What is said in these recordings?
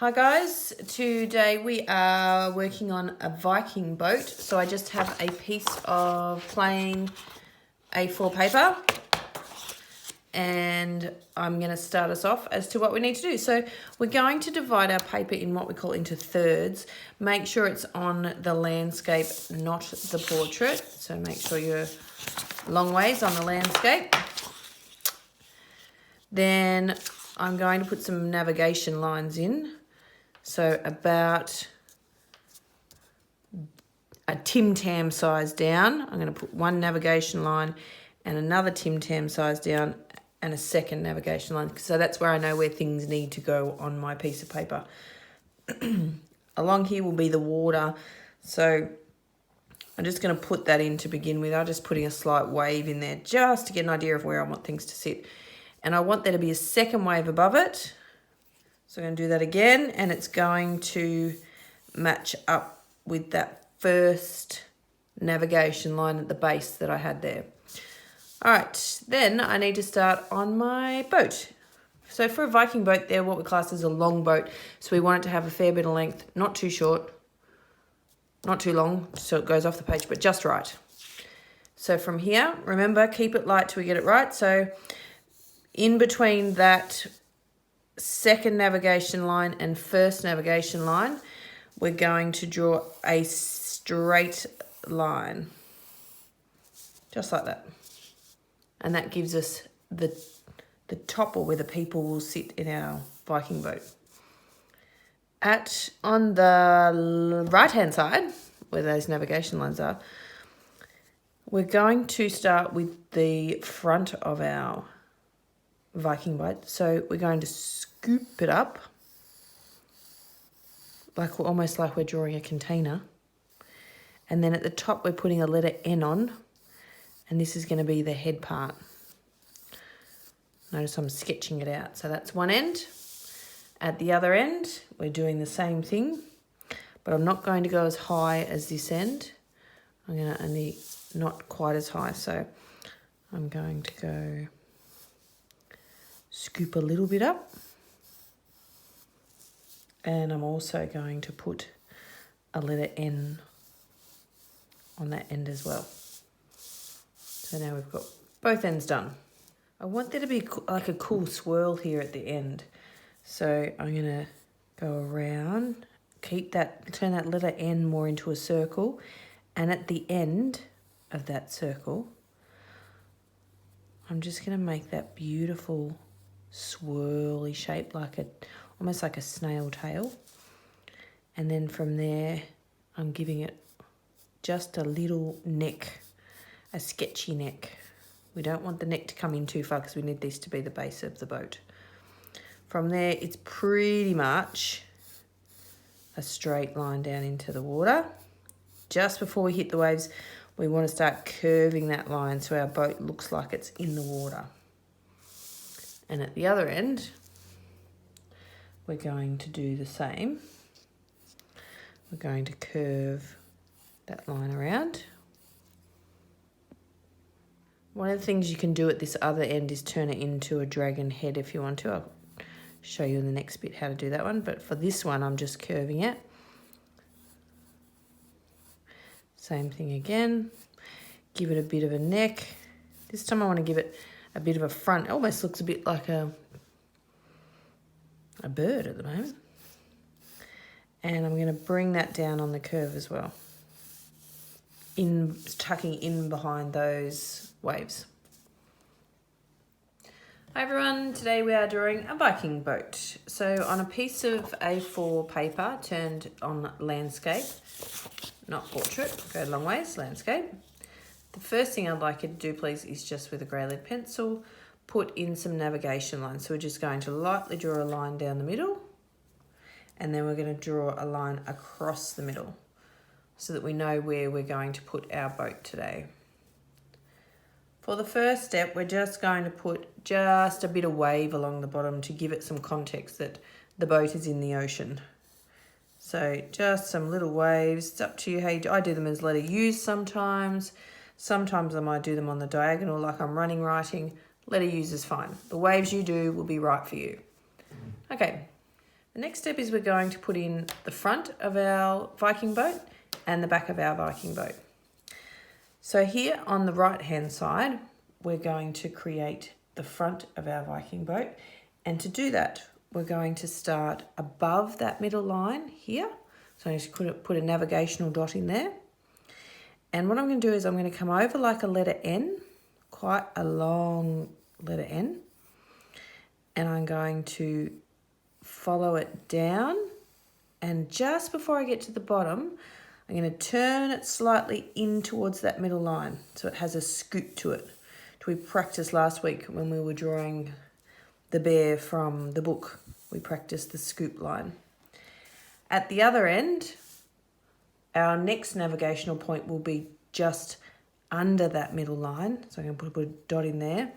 Hi guys, today we are working on a Viking boat. So I just have a piece of plain A4 paper and I'm going to start us off as to what we need to do. So we're going to divide our paper in what we call into thirds. Make sure it's on the landscape, not the portrait. So make sure you're long ways on the landscape. Then I'm going to put some navigation lines in. So about a Tim Tam size down. I'm going to put one navigation line and another Tim Tam size down and a second navigation line. So that's where I know where things need to go on my piece of paper. Along here will be the water. So I'm just going to put that in to begin with. I'm just putting a slight wave in there just to get an idea of where I want things to sit. And I want there to be a second wave above it. So I'm going to do that again, and it's going to match up with that first navigation line at the base that I had there. All right, then I need to start on my boat. So for a Viking boat, they're what we class as a long boat. So we want it to have a fair bit of length, not too short, not too long, so it goes off the page, but just right. So from here, remember, keep it light till we get it right. So in between that second navigation line and first navigation line, we're going to draw a straight line, just like that. And that gives us the top, or where the people will sit in our Viking boat. On the right-hand side, where those navigation lines are, we're going to start with the front of our Viking boat. So we're going to scoop it up, almost like we're drawing a container. And then at the top, we're putting a letter N on, and this is going to be the head part. Notice I'm sketching it out. So that's one end. At the other end, we're doing the same thing, but I'm not going to go as high as this end. I'm going to only not quite as high. So I'm going to go scoop a little bit up. And I'm also going to put a letter N on that end as well. So now we've got both ends done. I want there to be like a cool swirl here at the end. So I'm going to go around, turn that letter N more into a circle. And at the end of that circle, I'm just going to make that beautiful swirly shape, almost like a snail tail. And then from there, I'm giving it just a little neck, a sketchy neck. We don't want the neck to come in too far because we need this to be the base of the boat. From there, it's pretty much a straight line down into the water. Just before we hit the waves, we want to start curving that line so our boat looks like it's in the water. And at the other end, we're going to do the same. We're going to curve that line around. One of the things you can do at this other end is turn it into a dragon head if you want to. I'll show you in the next bit how to do that one. But for this one, I'm just curving it. Same thing again. Give it a bit of a neck. This time I want to give it a bit of a front. It almost looks a bit like a bird at the moment. And I'm going to bring that down on the curve as well, tucking in behind those waves. Hi everyone, today we are drawing a Viking boat. So on a piece of A4 paper turned on landscape, not portrait, go a long ways, landscape. The first thing I'd like you to do, please, is just with a grey lead pencil, put in some navigation lines. So we're just going to lightly draw a line down the middle, and then we're going to draw a line across the middle so that we know where we're going to put our boat today. For the first step, we're just going to put just a bit of wave along the bottom to give it some context that the boat is in the ocean. So just some little waves. It's up to you how you do. I do them as letter U's sometimes. Sometimes I might do them on the diagonal like I'm writing. Letter U's is fine. The waves you do will be right for you. Okay. The next step is we're going to put in the front of our Viking boat and the back of our Viking boat. So here on the right hand side, we're going to create the front of our Viking boat. And to do that, we're going to start above that middle line here. So I'm just going to put a navigational dot in there. And what I'm going to do is I'm going to come over like a letter N, quite a long letter N. And I'm going to follow it down. And just before I get to the bottom, I'm going to turn it slightly in towards that middle line so it has a scoop to it. We practiced last week when we were drawing the bear from the book. We practiced the scoop line. At the other end, our next navigational point will be just under that middle line. So I'm going to put a dot in there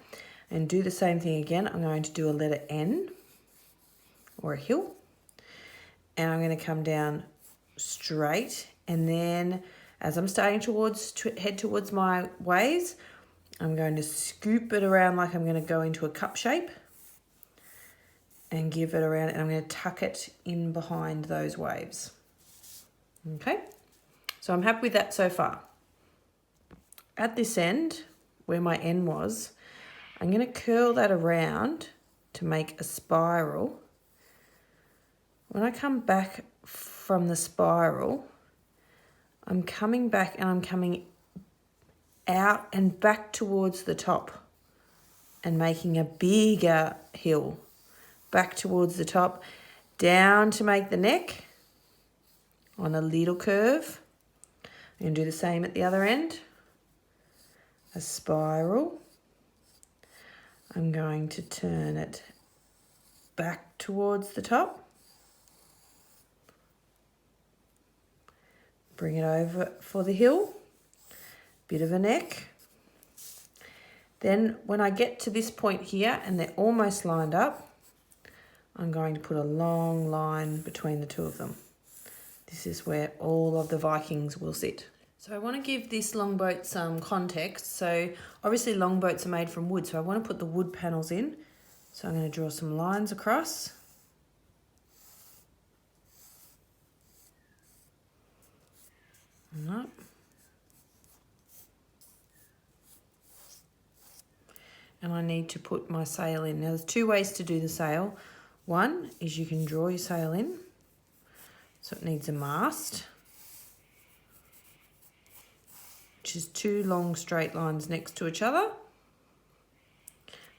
and do the same thing again. I'm going to do a letter N or a hill. And I'm going to come down straight. And then as I'm starting to head towards my waves, I'm going to scoop it around like I'm going to go into a cup shape and give it around, and I'm going to tuck it in behind those waves. Okay, so I'm happy with that so far. At this end, where my N was, I'm going to curl that around to make a spiral. When I come back from the spiral, I'm coming back and I'm coming out and back towards the top and making a bigger hill. Back towards the top, down to make the neck on a little curve. I'm going to do the same at the other end. A spiral. I'm going to turn it back towards the top. Bring it over for the hill. Bit of a neck. Then when I get to this point here and they're almost lined up, I'm going to put a long line between the two of them. This is where all of the Vikings will sit. So I want to give this longboat some context. So obviously longboats are made from wood, so I want to put the wood panels in. So I'm going to draw some lines across. And up. And I need to put my sail in. Now there's two ways to do the sail. One is you can draw your sail in. So it needs a mast, which is two long straight lines next to each other.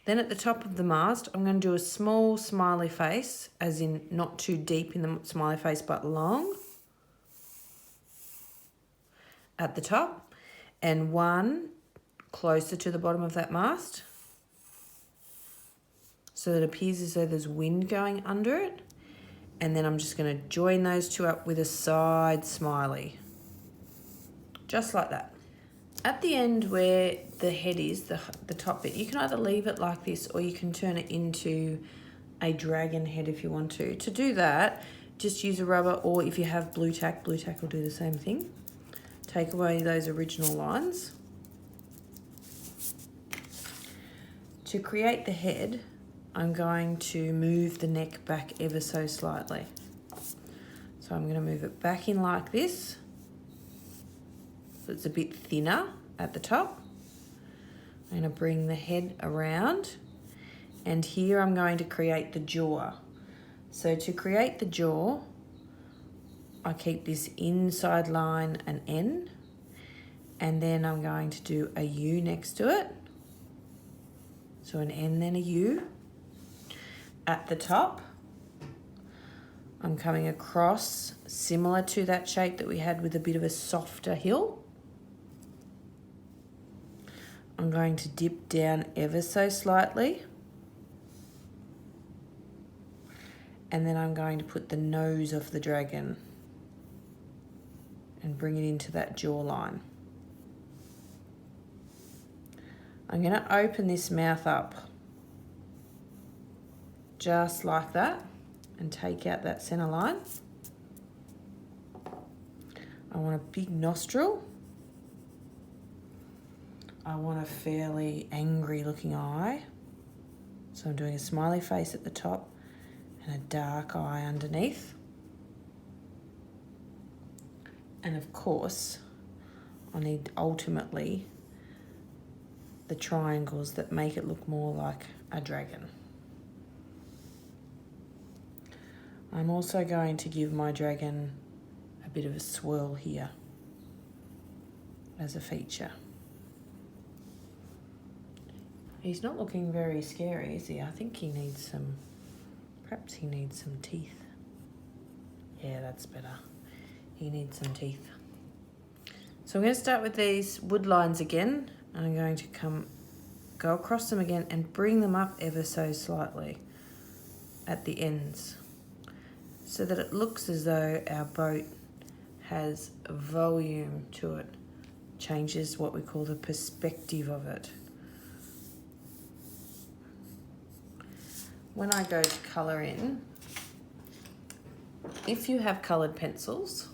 Then at the top of the mast, I'm going to do a small smiley face, as in not too deep in the smiley face, but long at the top, and one closer to the bottom of that mast, so that it appears as though there's wind going under it. And then I'm just going to join those two up with a side smiley. Just like that. At the end where the head is, the top bit, you can either leave it like this or you can turn it into a dragon head if you want to. To do that, just use a rubber, or if you have blue tack will do the same thing. Take away those original lines. To create the head, I'm going to move the neck back ever so slightly. So I'm going to move it back in like this. So it's a bit thinner at the top. I'm going to bring the head around. And here I'm going to create the jaw. So to create the jaw, I keep this inside line an N. And then I'm going to do a U next to it. So an N, then a U. At the top, I'm coming across similar to that shape that we had with a bit of a softer hill. I'm going to dip down ever so slightly. And then I'm going to put the nose of the dragon and bring it into that jawline. I'm going to open this mouth up just like that and take out that center line. I want a big nostril. I want a fairly angry looking eye. So I'm doing a smiley face at the top and a dark eye underneath. And of course, I need ultimately the triangles that make it look more like a dragon. I'm also going to give my dragon a bit of a swirl here as a feature. He's not looking very scary, is he? I think he needs some, perhaps he needs some teeth. Yeah, that's better. He needs some teeth. So I'm going to start with these wood lines again, and I'm going to go across them again and bring them up ever so slightly at the ends, so that it looks as though our boat has volume to it. Changes what we call the perspective of it. When I go to colour in, if you have coloured pencils,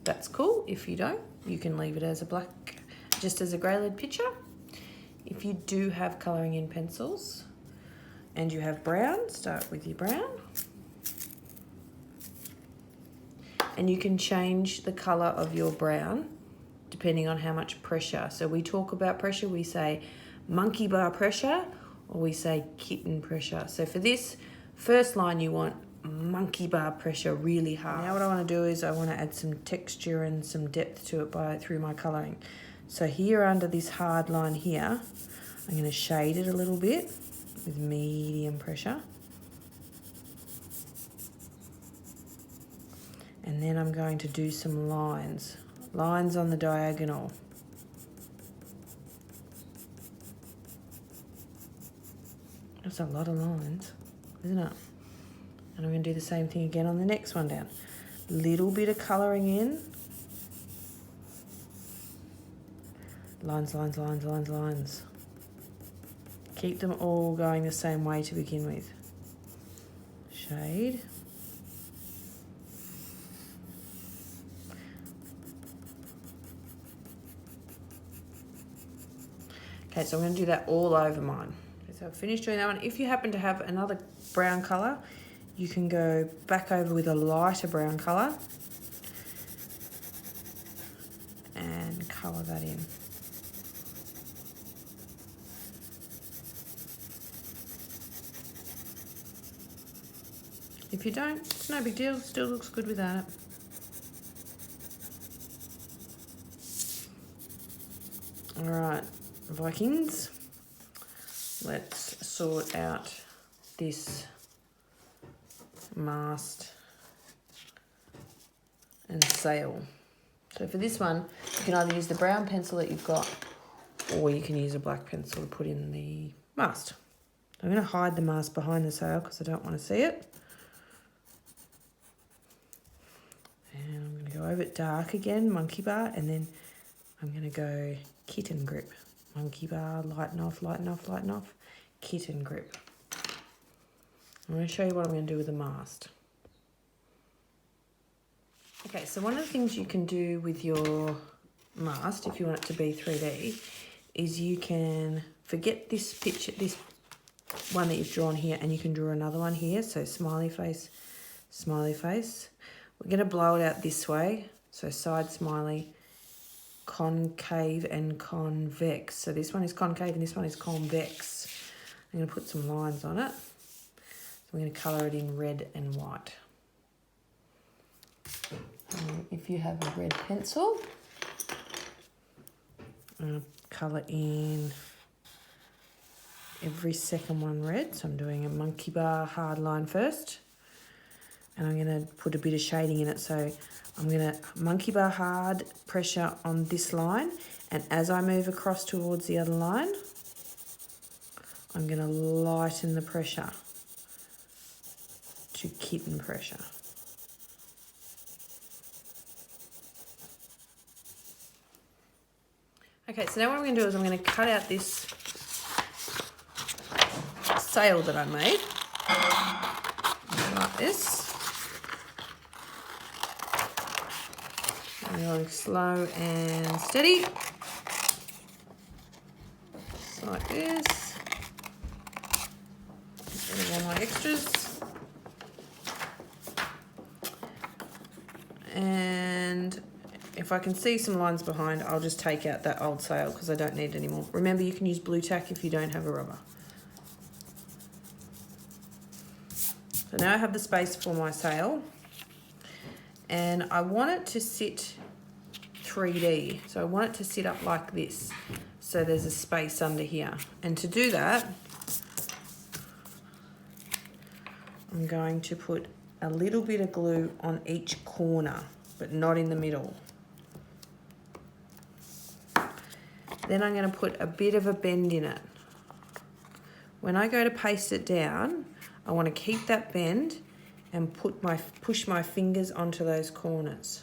that's cool. If you don't, you can leave it as a black, just as a grey lead picture. If you do have colouring in pencils and you have brown, start with your brown. And you can change the colour of your brown depending on how much pressure. So we talk about pressure, we say monkey bar pressure, or we say kitten pressure. So for this first line, you want monkey bar pressure really hard. Now what I want to do is I want to add some texture and some depth to it through my colouring. So here under this hard line here, I'm going to shade it a little bit with medium pressure. And then I'm going to do some lines on the diagonal. That's a lot of lines, isn't it? And I'm going to do the same thing again on the next one down. Little bit of colouring in. Lines, lines, lines, lines, lines. Keep them all going the same way to begin with. Shade. Okay, so I'm going to do that all over mine. So I've finished doing that one. If you happen to have another brown colour, you can go back over with a lighter brown colour and colour that in. If you don't, it's no big deal, it still looks good without it. All right, Vikings, let's sort out this mast and sail. So for this one, you can either use the brown pencil that you've got, or you can use a black pencil to put in the mast. I'm going to hide the mast behind the sail because I don't want to see it. And I'm going to go over it dark again, monkey bar, and then I'm going to go kitten grip. Monkey bar, lighten off, lighten off, lighten off, kitten grip. I'm going to show you what I'm going to do with the mast. Okay, so one of the things you can do with your mast, if you want it to be 3D, is you can forget this picture, this one that you've drawn here, and you can draw another one here. So smiley face, smiley face. We're going to blow it out this way. So side smiley, concave and convex. So this one is concave and this one is convex. I'm going to put some lines on it. So I'm going to colour it in red and white. If you have a red pencil, I'm going to colour in every second one red. So I'm doing a monkey bar hard line first. And I'm going to put a bit of shading in it. So I'm going to monkey bar hard pressure on this line. And as I move across towards the other line, I'm going to lighten the pressure to kitten pressure. Okay, so now what I'm going to do is I'm going to cut out this sail that I made, like this. I'm going slow and steady, just like this. Get rid of all my extras. And if I can see some lines behind, I'll just take out that old sail because I don't need it anymore. Remember, you can use blue tack if you don't have a rubber. So now I have the space for my sail, and I want it to sit 3D. So I want it to sit up like this. So there's a space under here. And to do that, I'm going to put a little bit of glue on each corner, but not in the middle. Then I'm going to put a bit of a bend in it. When I go to paste it down, I want to keep that bend and push my fingers onto those corners.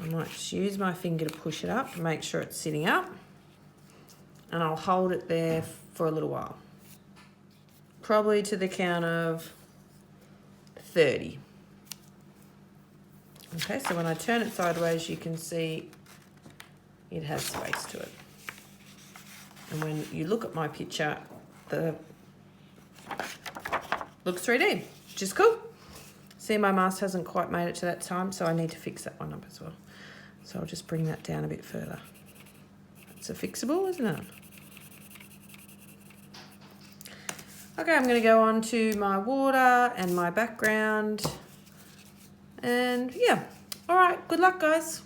I might just use my finger to push it up to make sure it's sitting up, and I'll hold it there for a little while. Probably to the count of 30. Okay, so when I turn it sideways, you can see it has space to it. And when you look at my picture, the looks 3D, which is cool. See, my mast hasn't quite made it to that time, so I need to fix that one up as well. So I'll just bring that down a bit further. It's a fixable, isn't it? Okay, I'm going to go on to my water and my background. And yeah, all right, good luck, guys.